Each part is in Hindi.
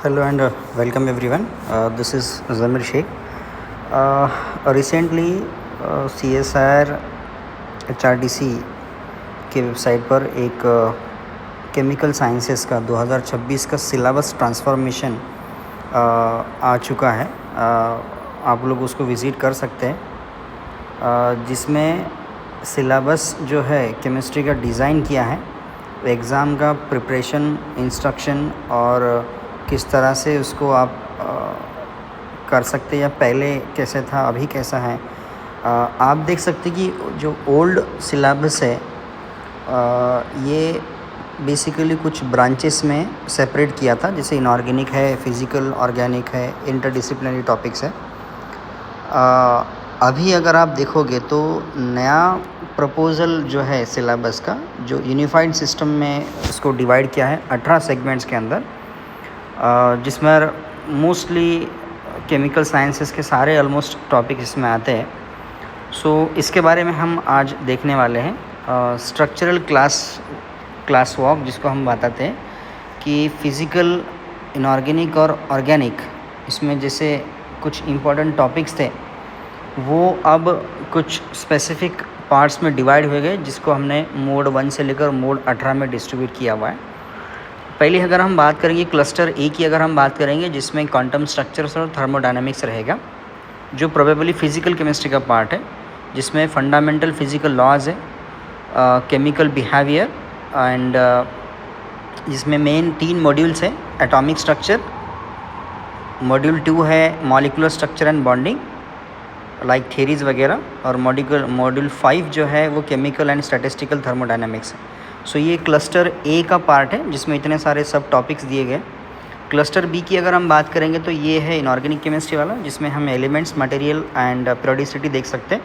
Hello and welcome everyone. This is Zamir Sheikh. Recently CSIR HRDC के वेबसाइट पर एक केमिकल साइंसेस का 2026 का सिलेबस ट्रांसफॉर्मेशन आ चुका है. आप लोग उसको विज़िट कर सकते हैं, जिसमें सिलेबस जो है केमिस्ट्री का डिज़ाइन किया है, एग्ज़ाम का प्रिपरेशन, इंस्ट्रक्शन और किस तरह से उसको आप कर सकते हैं या पहले कैसे था अभी कैसा है. आप देख सकते कि जो ओल्ड सिलेबस है ये बेसिकली कुछ ब्रांचेस में सेपरेट किया था, जैसे इनऑर्गेनिक है, फिज़िकल ऑर्गेनिक है, इंटरडिसिप्लिनरी टॉपिक्स है. अभी अगर आप देखोगे तो नया प्रपोज़ल जो है सिलेबस का, जो यूनिफाइड सिस्टम में इसको डिवाइड किया है 18 सेगमेंट्स के अंदर, जिसमें मोस्टली केमिकल साइंसेस के सारे ऑलमोस्ट टॉपिक इसमें आते हैं. सो इसके बारे में हम आज देखने वाले हैं. स्ट्रक्चरल क्लास वॉक जिसको हम बताते हैं कि फ़िज़िकल, इनऑर्गेनिक और ऑर्गेनिक, इसमें जैसे कुछ इम्पोर्टेंट टॉपिक्स थे वो अब कुछ स्पेसिफ़िक पार्ट्स में डिवाइड हुए गए, जिसको हमने मोड 1 से लेकर मोड 18 में डिस्ट्रीब्यूट किया हुआ है. पहले अगर हम बात करेंगे क्लस्टर ए की, अगर हम बात करेंगे जिसमें क्वांटम स्ट्रक्चर्स और थर्मोडायनामिक्स रहेगा, जो प्रोबेबली फ़िज़िकल केमिस्ट्री का पार्ट है, जिसमें फंडामेंटल फ़िज़िकल लॉज है, केमिकल बिहेवियर एंड जिसमें मेन 3 मॉड्यूल्स हैं. एटॉमिक स्ट्रक्चर, मॉड्यूल 2 है molecular structure and bonding like theories वगैरह, और मॉड्यूल 5 जो है वो केमिकल एंड स्टैटिस्टिकल थर्मोडायनामिक्स है. सो ये क्लस्टर ए का पार्ट है जिसमें इतने सारे सब टॉपिक्स दिए गए. क्लस्टर बी की अगर हम बात करेंगे तो ये है इनऑर्गेनिक केमिस्ट्री वाला, जिसमें हम एलिमेंट्स, मटेरियल एंड पीरियोडिसिटी देख सकते हैं.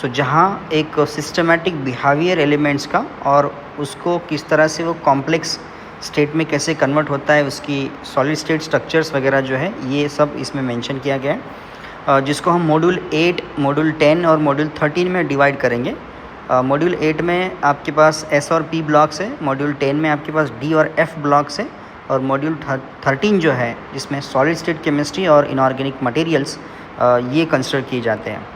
सो जहाँ एक सिस्टमैटिक बिहेवियर एलिमेंट्स का और उसको किस तरह से वो कॉम्प्लेक्स स्टेट में कैसे कन्वर्ट होता है, उसकी सॉलिड स्टेट स्ट्रक्चर्स वगैरह जो है ये सब इसमें मेंशन किया गया है, जिसको हम मॉड्यूल 8, मॉड्यूल 10 और मॉड्यूल 13 में डिवाइड करेंगे. मॉड्यूल 8 में आपके पास एस और पी ब्लॉक्स है, मॉड्यूल 10 में आपके पास डी और एफ ब्लॉक्स है, और मॉड्यूल 13 जो है जिसमें सॉलिड स्टेट केमिस्ट्री और इनऑर्गेनिक मटेरियल्स ये कंसिडर किए जाते हैं.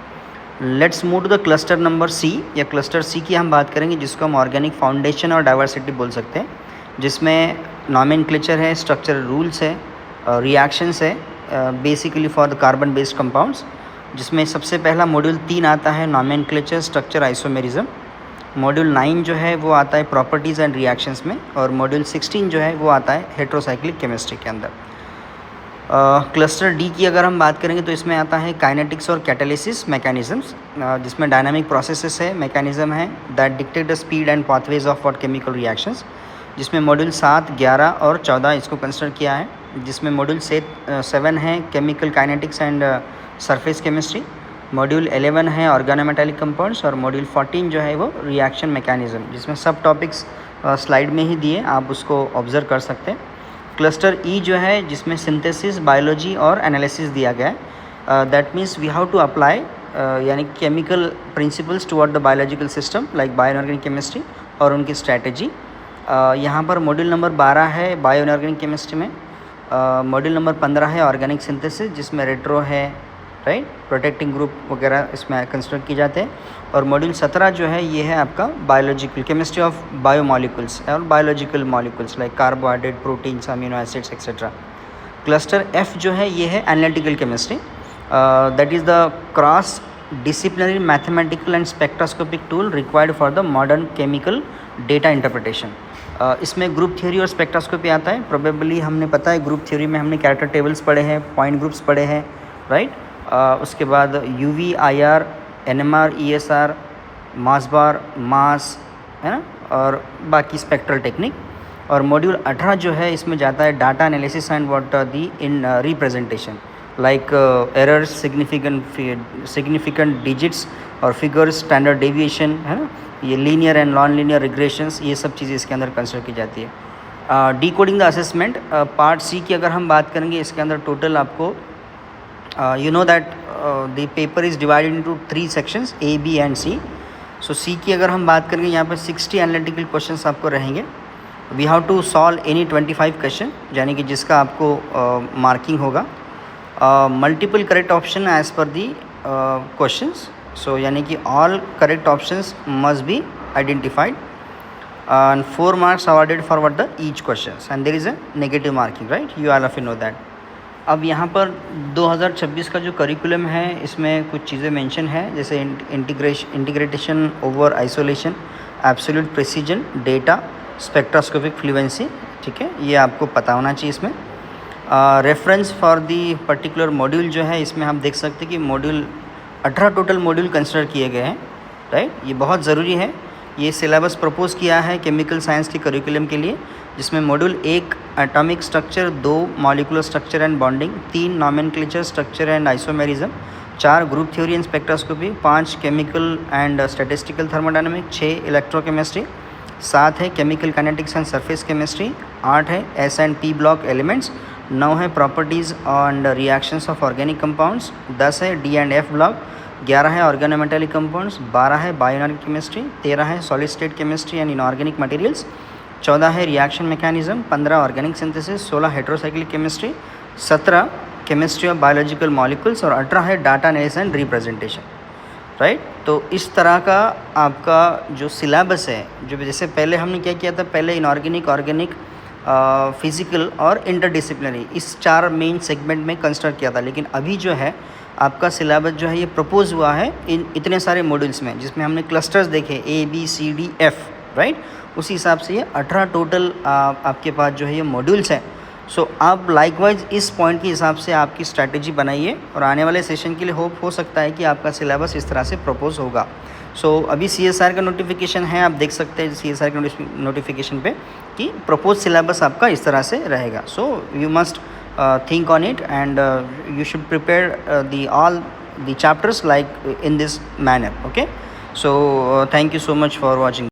Let's move to the cluster number C, या क्लस्टर सी की हम बात करेंगे, जिसको हम ऑर्गेनिक फाउंडेशन और डाइवर्सिटी बोल सकते हैं, जिसमें नॉमेनक्लेचर है, स्ट्रक्चरल रूल्स है, रिएक्शंस है, basically for the carbon based compounds, जिसमें सबसे पहला मॉड्यूल 3 आता है नॉमेनक्लेचर, स्ट्रक्चर, आइसोमेरिज्म. मॉड्यूल 9 जो है वो आता है प्रॉपर्टीज़ एंड रिएक्शंस में, और मॉड्यूल 16 जो है वो आता है हेट्रोसाइक्लिक केमिस्ट्री के अंदर. क्लस्टर डी की अगर हम बात करेंगे तो इसमें आता है काइनेटिक्स और कैटालिसिस मैकेनिज़म्स, जिसमें डायनामिक प्रोसेसेस है, मैकेनिज़्म है that dictate the speed and pathways of what chemical reactions, जिसमें मॉड्यूल 7, 11 और 14 इसको कंसिडर किया है. जिसमें मॉड्यूल 7 है chemical kinetics and surface chemistry, module 11 है ऑर्गेनोमेटालिक कंपाउंड्स, और मॉड्यूल 14 जो है वो रिएक्शन मैकेनिज़्म, जिसमें सब टॉपिक्स स्लाइड में ही दिए, आप उसको ऑब्ज़र्व कर सकते हैं. क्लस्टर ई जो है जिसमें सिंथेसिस, बायोलॉजी और एनालिसिस दिया गया है. That means we have to apply यानी chemical principles toward the biological system like bio inorganic chemistry और उनकी स्ट्रैटेजी. यहाँ पर मॉड्यूल नंबर 12 है बायो इनऑर्गेनिक केमिस्ट्री में, मॉड्यूल नंबर 15 है ऑर्गेनिक सिंथेसिस, जिसमें रेट्रो है, राइट, प्रोटेक्टिंग ग्रुप वगैरह इसमें कंसिडर किए जाते हैं. और मॉड्यूल 17 जो है ये है आपका बायोलॉजिकल केमिस्ट्री ऑफ बायोमॉलिक्यूल्स और biological molecules like carbohydrate, proteins, amino acids etcetera. Cluster F जो है ये है analytical chemistry, that is the cross disciplinary mathematical and spectroscopic tool required for the modern chemical data interpretation. इसमें ग्रुप थ्योरी और स्पेक्ट्रोस्कोपी आता है. प्रोबेबली हमने पता है ग्रुप थ्योरी में हमने कैरेक्टर टेबल्स पढ़े हैं, पॉइंट ग्रुप्स पढ़े हैं, राइट. उसके बाद यूवी, IR, NMR, ESR, मास बार, मास, है ना, और बाकी स्पेक्ट्रल टेक्निक. और मॉड्यूल 18 जो है इसमें जाता है data analysis and what are the in representation like errors, significant digits और फिगर्स, स्टैंडर्ड डेविएशन, है ना, ये linear and non linear regressions, ये सब चीज़ें इसके अंदर कंसिडर की जाती है. Decoding the assessment part C की अगर हम बात करेंगे, इसके अंदर टोटल आपको you know that the paper is divided into 3 sections A, B and C. So C की अगर हम बात करेंगे यहाँ पर 60 एनालिटिकल क्वेश्चंस आपको रहेंगे, we have to solve any 25 question, यानी कि जिसका आपको मार्किंग होगा multiple correct option as per दी क्वेश्चंस. सो यानी कि all correct options must be identified and 4 marks awarded for what the each questions, and there is a negative marking, right? You all of you know that. अब यहाँ पर 2026 का जो करिकुलम है इसमें कुछ चीज़ें मेंशन है, जैसे integration over isolation, absolute precision, data, spectroscopic fluency. ठीक है, ये आपको पता होना चाहिए. इसमें reference for the particular module जो है इसमें हम देख सकते हैं कि मॉड्यूल 18 टोटल मॉड्यूल कंसिडर किए गए हैं, राइट. ये बहुत ज़रूरी है. ये सिलेबस प्रपोज किया है केमिकल साइंस के करिकुलम के लिए, जिसमें module 1 atomic structure, 2 molecular structure and bonding, 3 nomenclature structure and isomerism, 4 group theory and spectroscopy, 5 chemical and statistical thermodynamics, 6 electrochemistry, 7 है chemical kinetics and surface chemistry, 8 है S and P block elements, 9 है properties and reactions of organic compounds, 10 है डी एंड एफ ब्लॉक, 11 है ऑर्गेनोमेटेलिक कंपाउंड्स, 12 है बायोइनॉर्गेनिक केमिस्ट्री, 13 है solid state chemistry and inorganic materials, 14 है reaction mechanism, 15 organic synthesis, 16 heterocyclic chemistry, 17 chemistry of biological molecules और 18 है data analysis and representation, right. तो इस तरह का आपका जो सिलेबस है, जो जैसे पहले हमने क्या किया था, पहले इनऑर्गेनिक, ऑर्गेनिक, फिजिकल और इंटरडिसिप्लिनरी, इस 4 मेन सेगमेंट में कंसिडर किया था. लेकिन अभी जो है आपका सिलेबस जो है ये प्रपोज हुआ है इन इतने सारे मॉड्यूल्स में, जिसमें हमने क्लस्टर्स देखे ABCDF, राइट. उसी हिसाब से ये 18 टोटल आपके पास जो है ये मॉड्यूल्स हैं. सो आप लाइकवाइज इस पॉइंट के हिसाब से आपकी स्ट्रैटेजी बनाइए, और आने वाले सेशन के लिए होप हो सकता है कि आपका सिलेबस इस तरह से प्रपोज होगा. सो अभी CSR का नोटिफिकेशन है, आप देख सकते हैं CSR के नोटिफिकेशन पे कि प्रपोज सिलेबस आपका इस तरह से रहेगा. So you must think on it, and you should prepare all the chapters like in this manner. Okay, so thank you so much for watching.